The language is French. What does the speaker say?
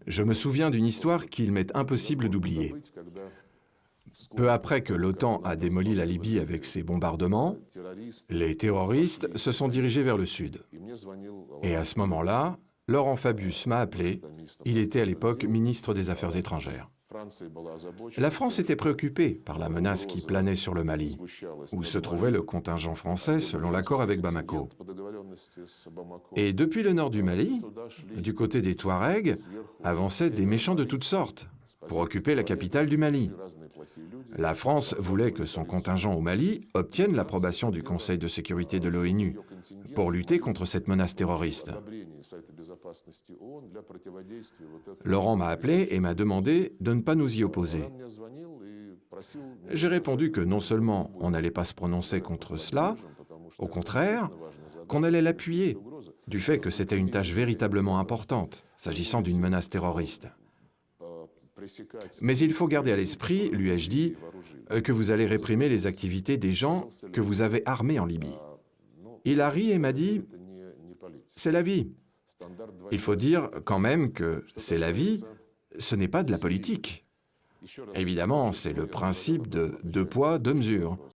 Je me souviens d'une histoire qu'il m'est impossible d'oublier. Peu après que l'OTAN a démoli la Libye avec ses bombardements, les terroristes se sont dirigés vers le sud. Et à ce moment-là, Laurent Fabius m'a appelé. Il était à l'époque ministre des Affaires étrangères. La France était préoccupée par la menace qui planait sur le Mali, où se trouvait le contingent français selon l'accord avec Bamako. Et depuis le nord du Mali, du côté des Touaregs, avançaient des méchants de toutes sortes pour occuper la capitale du Mali. La France voulait que son contingent au Mali obtienne l'approbation du Conseil de sécurité de l'ONU pour lutter contre cette menace terroriste. Laurent m'a appelé et m'a demandé de ne pas nous y opposer. J'ai répondu que non seulement on n'allait pas se prononcer contre cela, au contraire, qu'on allait l'appuyer, du fait que c'était une tâche véritablement importante, s'agissant d'une menace terroriste. Mais il faut garder à l'esprit, lui ai-je dit, que vous allez réprimer les activités des gens que vous avez armés en Libye. Il a ri et m'a dit « C'est la vie ». Il faut dire quand même que c'est la vie, ce n'est pas de la politique. Évidemment, c'est le principe de deux poids, deux mesures.